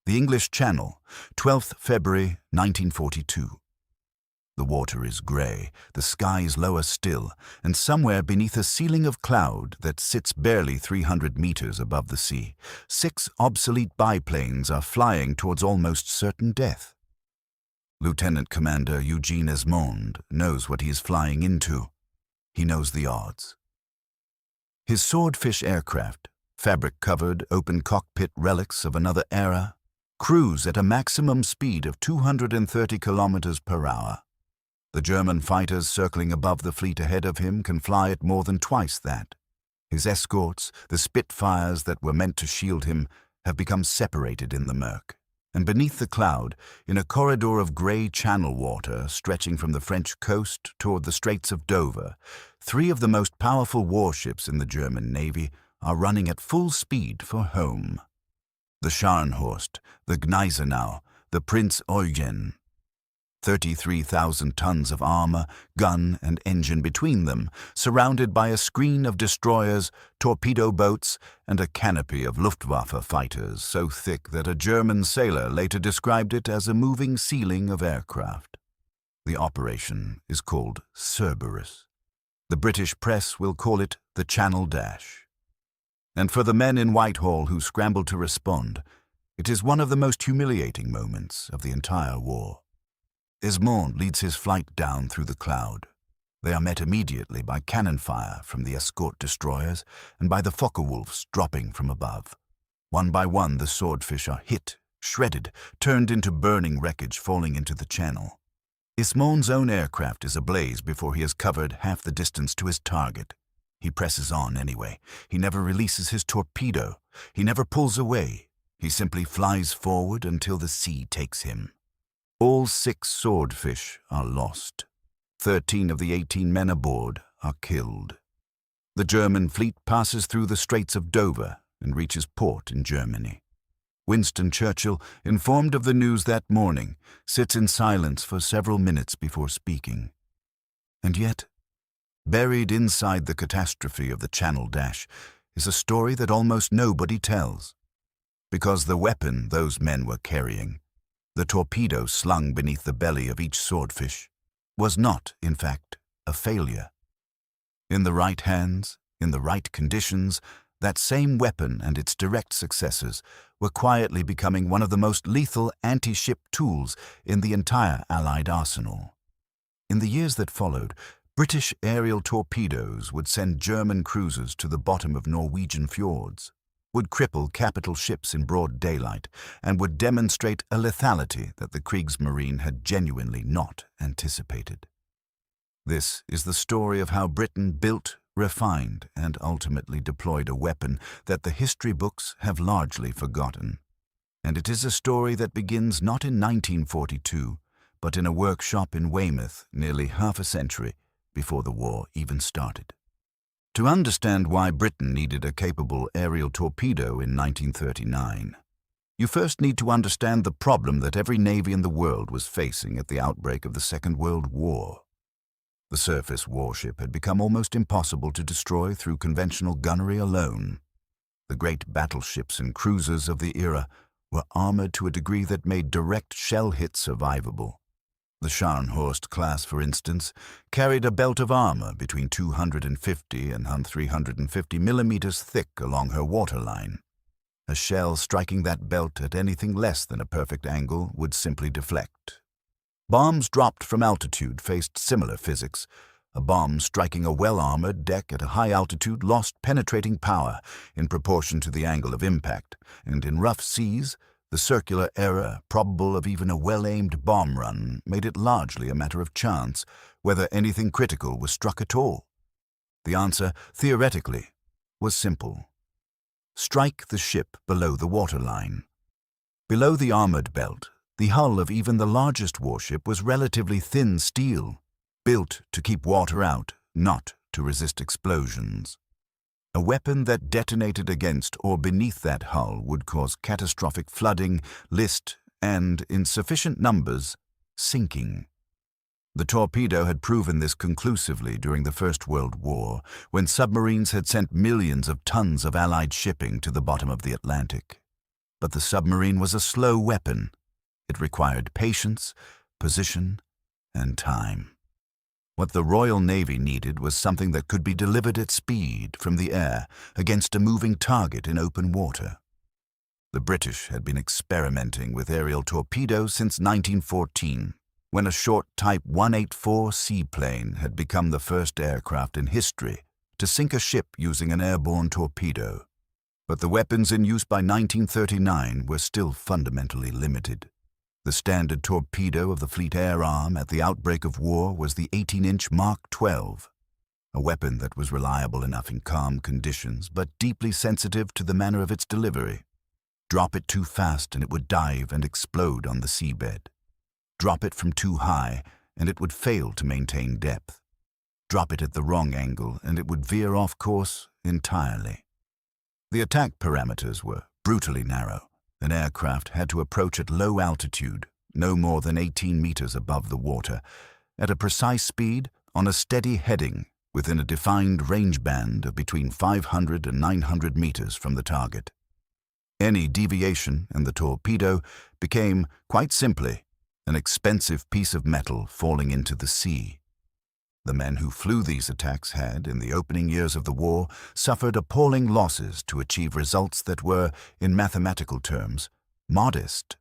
The English Channel, 12th February 1942. The water is grey, the sky is lower still, and somewhere beneath a ceiling of cloud that sits barely 300 meters above the sea, 6 obsolete biplanes are flying towards almost certain death. Lieutenant Commander Eugene Esmond knows what he is flying into. He knows the odds. His Swordfish aircraft, fabric-covered, open-cockpit relics of another era, cruise at a maximum speed of 230 kilometers per hour. The German fighters circling above the fleet ahead of him can fly at more than twice that. His escorts, the Spitfires that were meant to shield him, have become separated in the murk. And beneath the cloud, in a corridor of grey channel water stretching from the French coast toward the Straits of Dover, 3 of the most powerful warships in the German Navy are running at full speed for home. The Scharnhorst, the Gneisenau, the Prinz Eugen. 33,000 tons of armor, gun, and engine between them, surrounded by a screen of destroyers, torpedo boats, and a canopy of Luftwaffe fighters so thick that a German sailor later described it as a moving ceiling of aircraft. The operation is called Cerberus. The British press will call it the Channel Dash. And for the men in Whitehall who scramble to respond, it is one of the most humiliating moments of the entire war. Esmond leads his flight down through the cloud. They are met immediately by cannon fire from the escort destroyers and by the Focke-Wulfs dropping from above. One by one, the Swordfish are hit, shredded, turned into burning wreckage falling into the channel. Esmond's own aircraft is ablaze before he has covered half the distance to his target. He presses on anyway. He never releases his torpedo. He never pulls away. He simply flies forward until the sea takes him. All 6 Swordfish are lost. 13 of the 18 men aboard are killed. The German fleet passes through the Straits of Dover and reaches port in Germany. Winston Churchill, informed of the news that morning, sits in silence for several minutes before speaking. And yet, buried inside the catastrophe of the Channel Dash is a story that almost nobody tells. Because the weapon those men were carrying, the torpedo slung beneath the belly of each Swordfish, was not, in fact, a failure. In the right hands, in the right conditions, that same weapon and its direct successors were quietly becoming one of the most lethal anti-ship tools in the entire Allied arsenal. In the years that followed, British aerial torpedoes would send German cruisers to the bottom of Norwegian fjords, would cripple capital ships in broad daylight, and would demonstrate a lethality that the Kriegsmarine had genuinely not anticipated. This is the story of how Britain built, refined, and ultimately deployed a weapon that the history books have largely forgotten. And it is a story that begins not in 1942, but in a workshop in Weymouth nearly half a century before the war even started. To understand why Britain needed a capable aerial torpedo in 1939, you first need to understand the problem that every navy in the world was facing at the outbreak of the Second World War. The surface warship had become almost impossible to destroy through conventional gunnery alone. The great battleships and cruisers of the era were armored to a degree that made direct shell hits survivable. The Scharnhorst class, for instance, carried a belt of armor between 250 and 350 millimeters thick along her waterline. A shell striking that belt at anything less than a perfect angle would simply deflect. Bombs dropped from altitude faced similar physics. A bomb striking a well-armored deck at a high altitude lost penetrating power in proportion to the angle of impact, and in rough seas, the circular error probable of even a well-aimed bomb run made it largely a matter of chance whether anything critical was struck at all. The answer, theoretically, was simple. Strike the ship below the waterline. Below the armored belt, the hull of even the largest warship was relatively thin steel, built to keep water out, not to resist explosions. A weapon that detonated against or beneath that hull would cause catastrophic flooding, list, and, in sufficient numbers, sinking. The torpedo had proven this conclusively during the First World War, when submarines had sent millions of tons of Allied shipping to the bottom of the Atlantic. But the submarine was a slow weapon. It required patience, position, and time. What the Royal Navy needed was something that could be delivered at speed from the air against a moving target in open water. The British had been experimenting with aerial torpedoes since 1914, when a short Type 184 seaplane had become the first aircraft in history to sink a ship using an airborne torpedo. But the weapons in use by 1939 were still fundamentally limited. The standard torpedo of the Fleet Air Arm at the outbreak of war was the 18-inch Mark 12, a weapon that was reliable enough in calm conditions but deeply sensitive to the manner of its delivery. Drop it too fast and it would dive and explode on the seabed. Drop it from too high and it would fail to maintain depth. Drop it at the wrong angle and it would veer off course entirely. The attack parameters were brutally narrow. An aircraft had to approach at low altitude, no more than 18 meters above the water, at a precise speed on a steady heading within a defined range band of between 500 and 900 meters from the target. Any deviation and the torpedo became, quite simply, an expensive piece of metal falling into the sea. The men who flew these attacks had, in the opening years of the war, suffered appalling losses to achieve results that were, in mathematical terms, modest.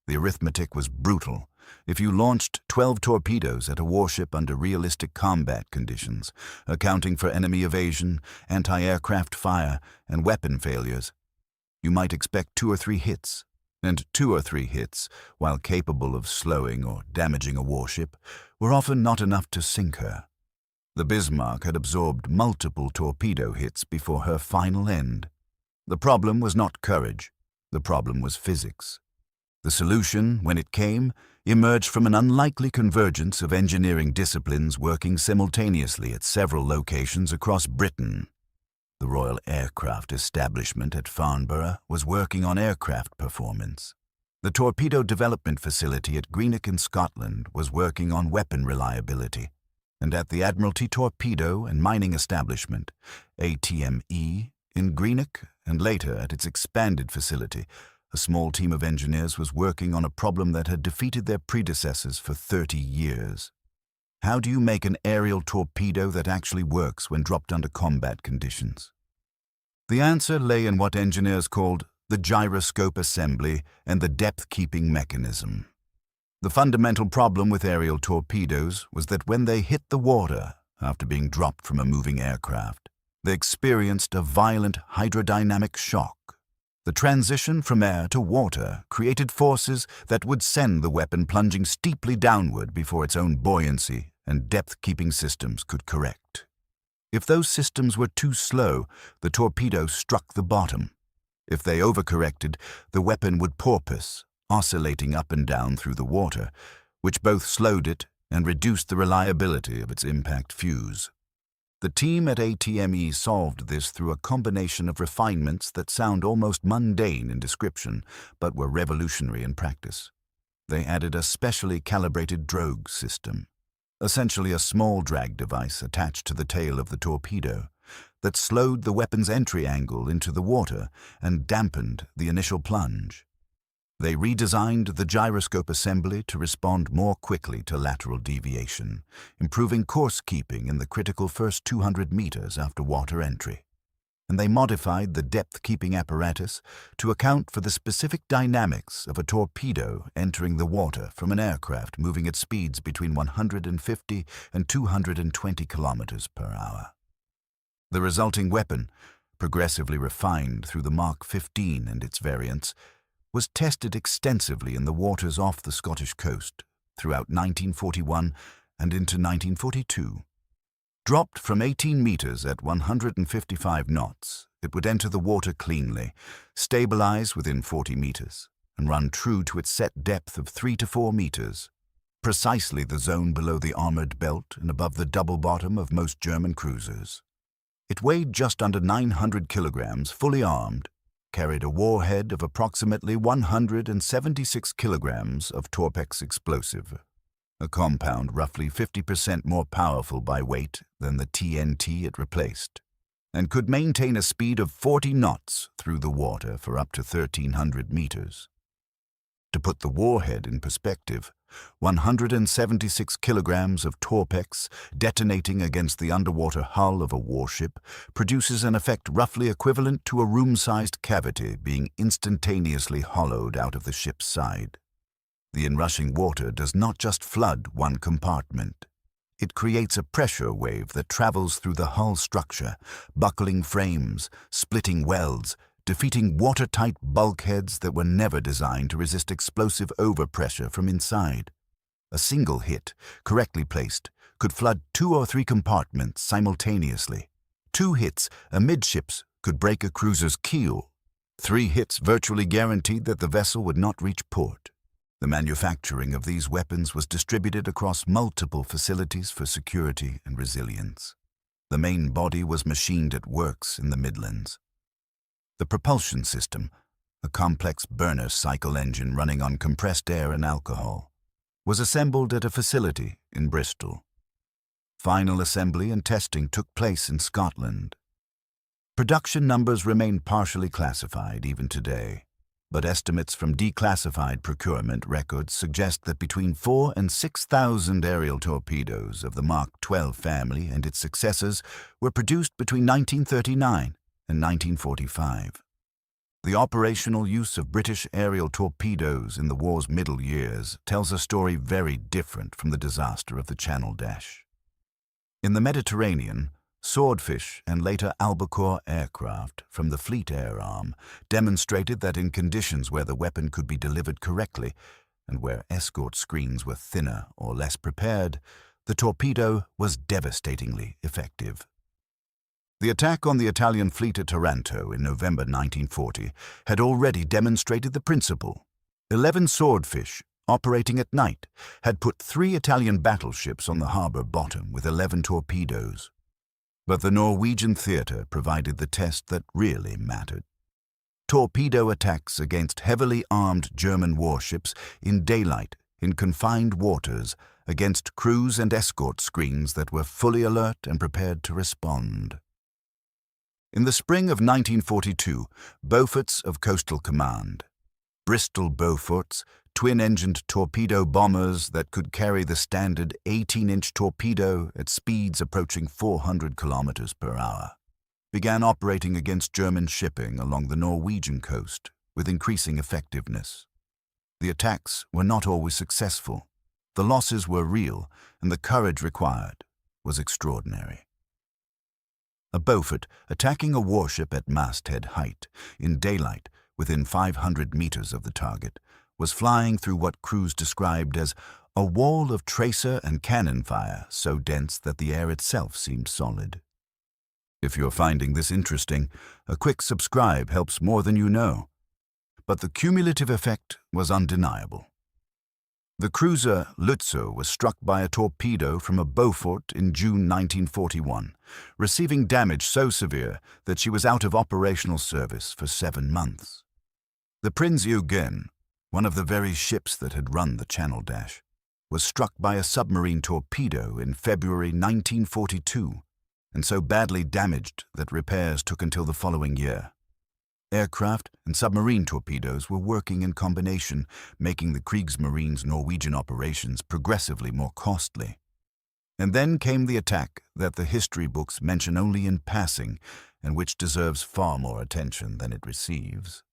The arithmetic was brutal. If you launched 12 torpedoes at a warship under realistic combat conditions, accounting for enemy evasion, anti-aircraft fire, and weapon failures, you might expect 2 or 3 hits. And 2 or 3 hits, while capable of slowing or damaging a warship, were often not enough to sink her. The Bismarck had absorbed multiple torpedo hits before her final end. The problem was not courage. The problem was physics. The solution, when it came, emerged from an unlikely convergence of engineering disciplines working simultaneously at several locations across Britain. The Royal Aircraft Establishment at Farnborough was working on aircraft performance. The Torpedo Development Facility at Greenock in Scotland was working on weapon reliability. And at the Admiralty Torpedo and Mining Establishment, ATME, in Greenock, and later at its expanded facility, a small team of engineers was working on a problem that had defeated their predecessors for 30 years. How do you make an aerial torpedo that actually works when dropped under combat conditions? The answer lay in what engineers called the gyroscope assembly and the depth-keeping mechanism. The fundamental problem with aerial torpedoes was that when they hit the water after being dropped from a moving aircraft, they experienced a violent hydrodynamic shock. The transition from air to water created forces that would send the weapon plunging steeply downward before its own buoyancy and depth-keeping systems could correct. If those systems were too slow, the torpedo struck the bottom. If they overcorrected, the weapon would porpoise, oscillating up and down through the water, which both slowed it and reduced the reliability of its impact fuse. The team at ATME solved this through a combination of refinements that sound almost mundane in description, but were revolutionary in practice. They added a specially calibrated drogue system, essentially a small drag device attached to the tail of the torpedo, that slowed the weapon's entry angle into the water and dampened the initial plunge. They redesigned the gyroscope assembly to respond more quickly to lateral deviation, improving course keeping in the critical first 200 meters after water entry. And they modified the depth-keeping apparatus to account for the specific dynamics of a torpedo entering the water from an aircraft moving at speeds between 150 and 220 kilometers per hour. The resulting weapon, progressively refined through the Mark 15 and its variants, was tested extensively in the waters off the Scottish coast throughout 1941 and into 1942. Dropped from 18 meters at 155 knots, it would enter the water cleanly, stabilize within 40 meters, and run true to its set depth of 3 to 4 meters, precisely the zone below the armored belt and above the double bottom of most German cruisers. It weighed just under 900 kilograms, fully armed, carried a warhead of approximately 176 kilograms of Torpex explosive, a compound roughly 50% more powerful by weight than the TNT it replaced, and could maintain a speed of 40 knots through the water for up to 1,300 meters. To put the warhead in perspective, 176 kilograms of torpex detonating against the underwater hull of a warship produces an effect roughly equivalent to a room-sized cavity being instantaneously hollowed out of the ship's side. The inrushing water does not just flood one compartment. It creates a pressure wave that travels through the hull structure, buckling frames, splitting welds, defeating watertight bulkheads that were never designed to resist explosive overpressure from inside. A single hit, correctly placed, could flood 2 or 3 compartments simultaneously. 2 hits amidships could break a cruiser's keel. 3 hits virtually guaranteed that the vessel would not reach port. The manufacturing of these weapons was distributed across multiple facilities for security and resilience. The main body was machined at works in the Midlands. The propulsion system, a complex burner cycle engine running on compressed air and alcohol, was assembled at a facility in Bristol. Final assembly and testing took place in Scotland. Production numbers remain partially classified even today, but estimates from declassified procurement records suggest that between 4,000 and 6,000 aerial torpedoes of the Mark 12 family and its successors were produced between 1939 and 1945. The operational use of British aerial torpedoes in the war's middle years tells a story very different from the disaster of the Channel Dash. In the Mediterranean, Swordfish and later Albacore aircraft from the Fleet Air Arm demonstrated that in conditions where the weapon could be delivered correctly and where escort screens were thinner or less prepared, the torpedo was devastatingly effective. The attack on the Italian fleet at Taranto in November 1940 had already demonstrated the principle. 11 Swordfish, operating at night, had put 3 Italian battleships on the harbor bottom with 11 torpedoes. But the Norwegian theater provided the test that really mattered. Torpedo attacks against heavily armed German warships in daylight in confined waters against crews and escort screens that were fully alert and prepared to respond. In the spring of 1942, Beauforts of Coastal Command, Bristol Beauforts, twin-engined torpedo bombers that could carry the standard 18-inch torpedo at speeds approaching 400 kilometers per hour, began operating against German shipping along the Norwegian coast with increasing effectiveness. The attacks were not always successful. The losses were real, and the courage required was extraordinary. A Beaufort attacking a warship at masthead height, in daylight, within 500 meters of the target, was flying through what crews described as a wall of tracer and cannon fire so dense that the air itself seemed solid. If you're finding this interesting, a quick subscribe helps more than you know. But the cumulative effect was undeniable. The cruiser Lutzow was struck by a torpedo from a Beaufort in June 1941, receiving damage so severe that she was out of operational service for 7 months. The Prinz Eugen, one of the very ships that had run the Channel Dash, was struck by a submarine torpedo in February 1942, and so badly damaged that repairs took until the following year. Aircraft and submarine torpedoes were working in combination, making the Kriegsmarine's Norwegian operations progressively more costly. And then came the attack that the history books mention only in passing, and which deserves far more attention than it receives.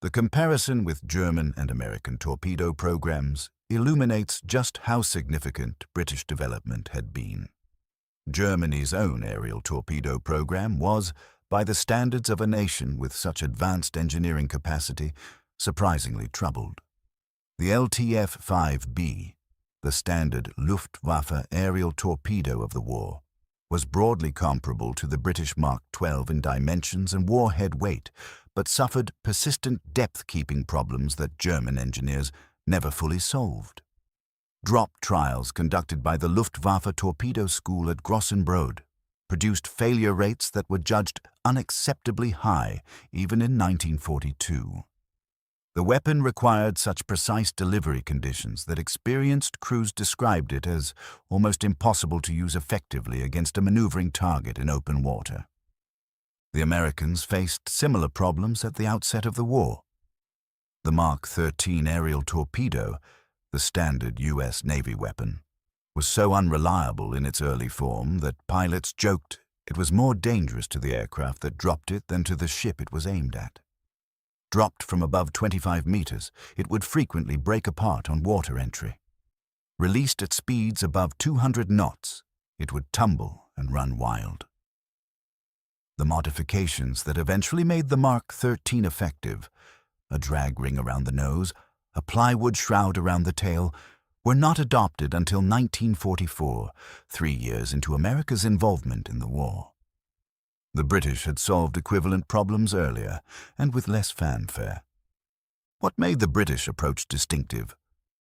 The comparison with German and American torpedo programs illuminates just how significant British development had been. Germany's own aerial torpedo program was, by the standards of a nation with such advanced engineering capacity, surprisingly troubled. The LTF-5B, the standard Luftwaffe aerial torpedo of the war, was broadly comparable to the British Mark 12 in dimensions and warhead weight, but suffered persistent depth-keeping problems that German engineers never fully solved. Drop trials conducted by the Luftwaffe Torpedo School at Grossenbrode produced failure rates that were judged unacceptably high even in 1942. The weapon required such precise delivery conditions that experienced crews described it as almost impossible to use effectively against a maneuvering target in open water. The Americans faced similar problems at the outset of the war. The Mark 13 aerial torpedo, the standard U.S. Navy weapon, was so unreliable in its early form that pilots joked it was more dangerous to the aircraft that dropped it than to the ship it was aimed at. Dropped from above 25 meters, it would frequently break apart on water entry. Released at speeds above 200 knots, it would tumble and run wild. The modifications that eventually made the Mark 13 effective, a drag ring around the nose, a plywood shroud around the tail, were not adopted until 1944, 3 years into America's involvement in the war. The British had solved equivalent problems earlier, and with less fanfare. What made the British approach distinctive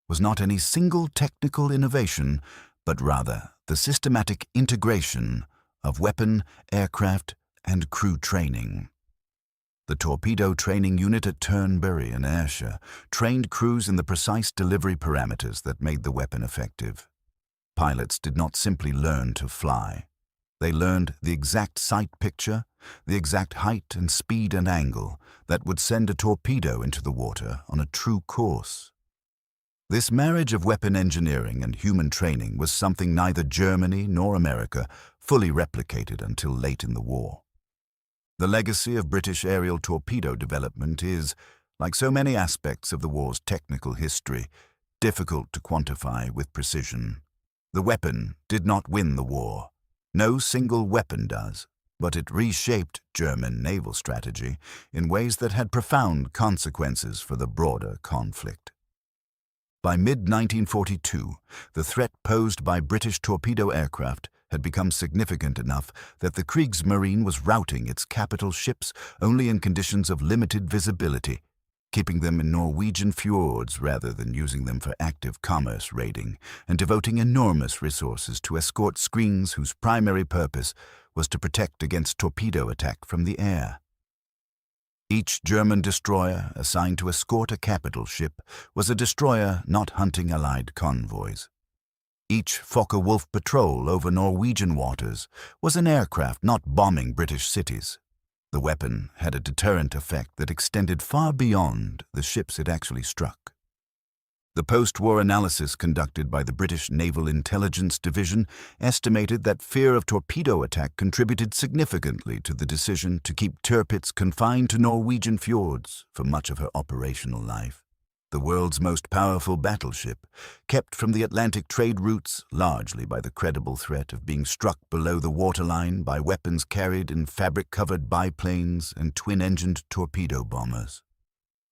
was not any single technical innovation, but rather the systematic integration of weapon, aircraft, and crew training. The Torpedo Training Unit at Turnberry in Ayrshire trained crews in the precise delivery parameters that made the weapon effective. Pilots did not simply learn to fly. They learned the exact sight picture, the exact height and speed and angle that would send a torpedo into the water on a true course. This marriage of weapon engineering and human training was something neither Germany nor America fully replicated until late in the war. The legacy of British aerial torpedo development is, like so many aspects of the war's technical history, difficult to quantify with precision. The weapon did not win the war. No single weapon does, but it reshaped German naval strategy in ways that had profound consequences for the broader conflict. By mid-1942, the threat posed by British torpedo aircraft had become significant enough that the Kriegsmarine was routing its capital ships only in conditions of limited visibility, keeping them in Norwegian fjords rather than using them for active commerce raiding, and devoting enormous resources to escort screens whose primary purpose was to protect against torpedo attack from the air. Each German destroyer assigned to escort a capital ship was a destroyer not hunting Allied convoys. Each Focke-Wulf patrol over Norwegian waters was an aircraft not bombing British cities. The weapon had a deterrent effect that extended far beyond the ships it actually struck. The post-war analysis conducted by the British Naval Intelligence Division estimated that fear of torpedo attack contributed significantly to the decision to keep Tirpitz confined to Norwegian fjords for much of her operational life. The world's most powerful battleship, kept from the Atlantic trade routes largely by the credible threat of being struck below the waterline by weapons carried in fabric-covered biplanes and twin-engined torpedo bombers.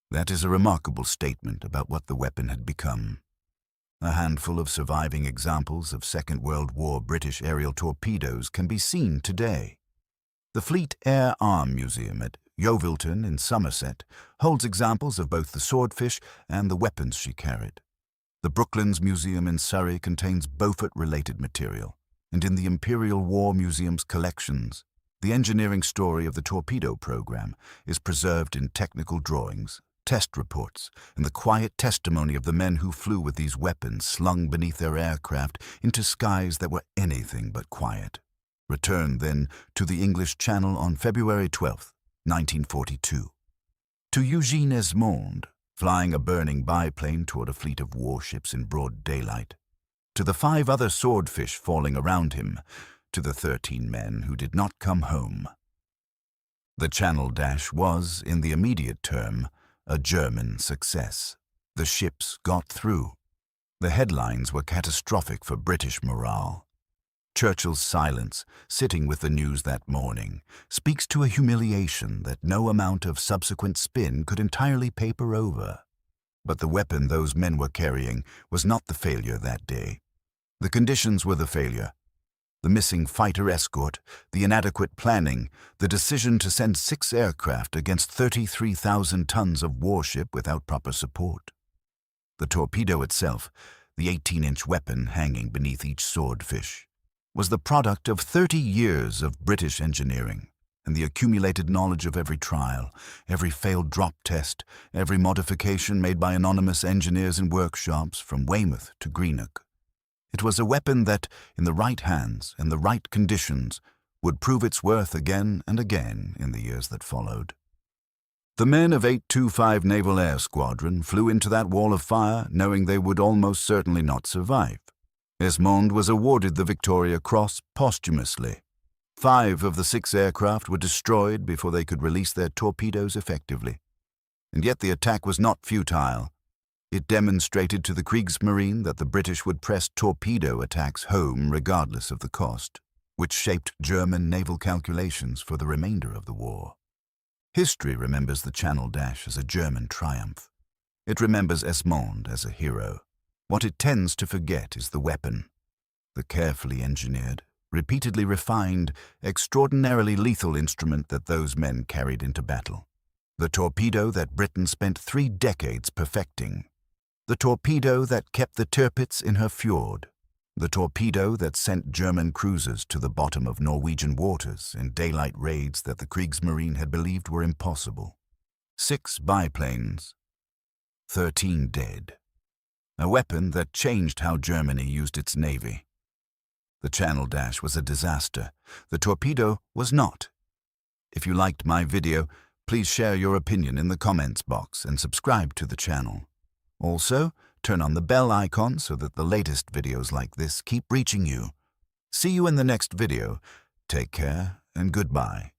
That is a remarkable statement about what the weapon had become. A handful of surviving examples of Second World War British aerial torpedoes can be seen today. The Fleet Air Arm Museum at Yeovilton in Somerset holds examples of both the Swordfish and the weapons she carried. The Brooklands Museum in Surrey contains Beaufort-related material, and in the Imperial War Museum's collections, the engineering story of the torpedo program is preserved in technical drawings, test reports, and the quiet testimony of the men who flew with these weapons slung beneath their aircraft into skies that were anything but quiet. Returned then to the English Channel on February 12, 1942. To Eugene Esmond, flying a burning biplane toward a fleet of warships in broad daylight. To the 5 other Swordfish falling around him. To the 13 men who did not come home. The Channel dash was, in the immediate term, a German success. The ships got through. The headlines were catastrophic for British morale. Churchill's silence, sitting with the news that morning, speaks to a humiliation that no amount of subsequent spin could entirely paper over. But the weapon those men were carrying was not the failure that day. The conditions were the failure. The missing fighter escort, the inadequate planning, the decision to send 6 aircraft against 33,000 tons of warship without proper support. The torpedo itself, the 18-inch weapon hanging beneath each Swordfish, was the product of 30 years of British engineering and the accumulated knowledge of every trial, every failed drop test, every modification made by anonymous engineers in workshops from Weymouth to Greenock. It was a weapon that, in the right hands and the right conditions, would prove its worth again and again in the years that followed. The men of 825 Naval Air Squadron flew into that wall of fire knowing they would almost certainly not survive. Esmond was awarded the Victoria Cross posthumously. 5 of the 6 aircraft were destroyed before they could release their torpedoes effectively. And yet the attack was not futile. It demonstrated to the Kriegsmarine that the British would press torpedo attacks home regardless of the cost, which shaped German naval calculations for the remainder of the war. History remembers the Channel Dash as a German triumph. It remembers Esmond as a hero. What it tends to forget is the weapon, the carefully engineered, repeatedly refined, extraordinarily lethal instrument that those men carried into battle. The torpedo that Britain spent 3 decades perfecting. The torpedo that kept the Tirpitz in her fjord. The torpedo that sent German cruisers to the bottom of Norwegian waters in daylight raids that the Kriegsmarine had believed were impossible. 6 biplanes. 13 dead. A weapon that changed how Germany used its navy. The Channel Dash was a disaster. The torpedo was not. If you liked my video, please share your opinion in the comments box and subscribe to the channel. Also, turn on the bell icon so that the latest videos like this keep reaching you. See you in the next video. Take care and goodbye.